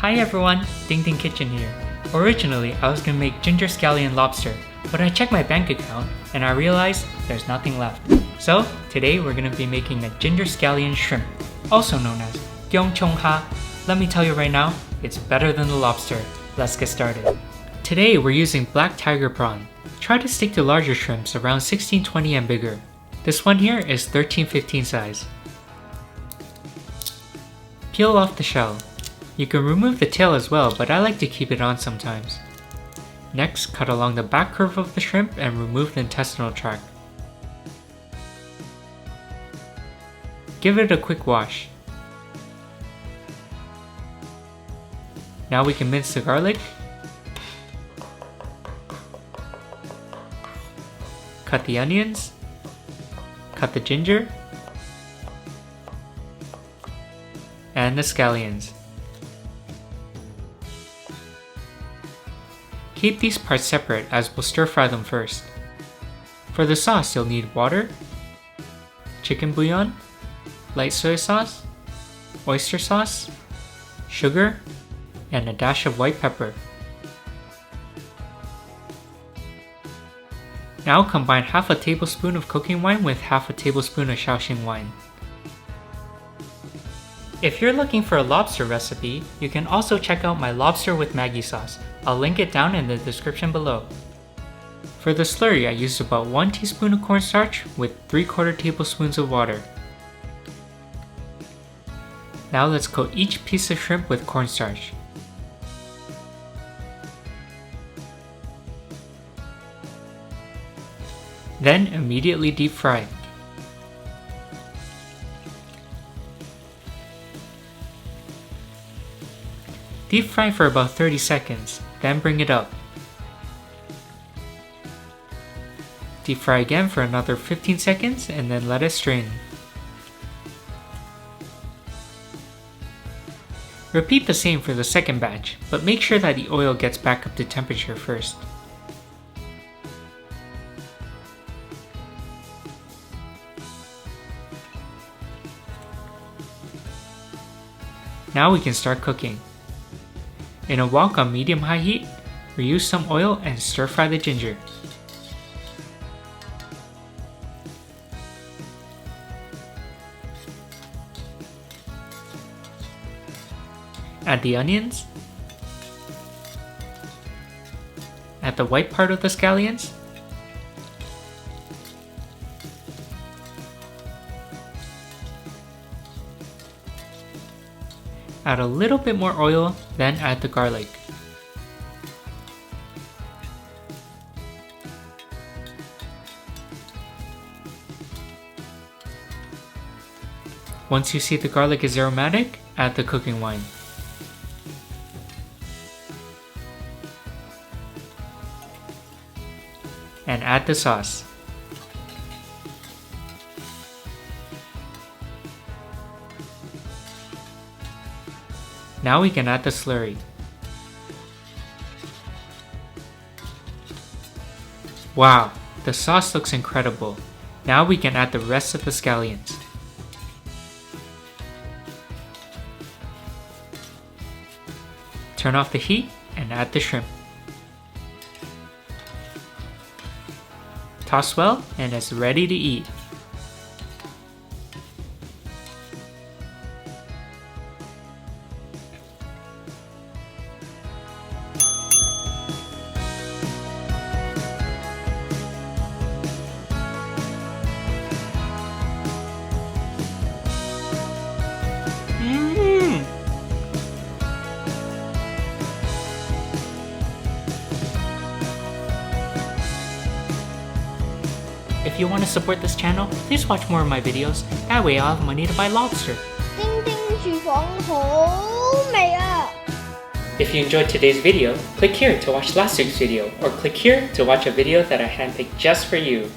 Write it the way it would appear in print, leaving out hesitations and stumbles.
Hi everyone, Ding Ding Kitchen here. Originally, I was gonna make ginger scallion lobster, but I checked my bank account and I realized there's nothing left. So, today we're gonna be making a ginger scallion shrimp, also known as gyong chong ha. Let me tell you right now, it's better than the lobster. Let's get started. Today we're using black tiger prawn. Try to stick to larger shrimps around 16-20 and bigger. This one here is 13-15 size. Peel off the shell. You can remove the tail as well, but I like to keep it on sometimes. Next, cut along the back curve of the shrimp and remove the intestinal tract. Give it a quick wash. Now we can mince the garlic, cut the onions, cut the ginger, and the scallions. Keep these parts separate as we'll stir fry them first. For the sauce, you'll need water, chicken bouillon, light soy sauce, oyster sauce, sugar, and a dash of white pepper. Now combine half a tablespoon of cooking wine with half a tablespoon of Shaoxing wine. If you're looking for a lobster recipe, you can also check out my lobster with Maggi sauce. I'll link it down in the description below. For the slurry, I used about 1 teaspoon of cornstarch with 3/4 tablespoons of water. Now let's coat each piece of shrimp with cornstarch. Then immediately deep fry. Deep fry for about 30 seconds, then bring it up. Deep fry again for another 15 seconds and then let it strain. Repeat the same for the second batch, but make sure that the oil gets back up to temperature first. Now we can start cooking. In a wok on medium-high heat, reuse some oil and stir fry the ginger. Add the onions. Add the white part of the scallions. Add a little bit more oil, then add the garlic. Once you see the garlic is aromatic, add the cooking wine. And add the sauce. Now we can add the slurry. Wow, the sauce looks incredible. Now we can add the rest of the scallions. Turn off the heat and add the shrimp. Toss well and it's ready to eat. If you want to support this channel, please watch more of my videos. That way I'll have money to buy lobster. 叮叮廚房好味啊！ If you enjoyed today's video, click here to watch last week's video, or click here to watch a video that I handpicked just for you.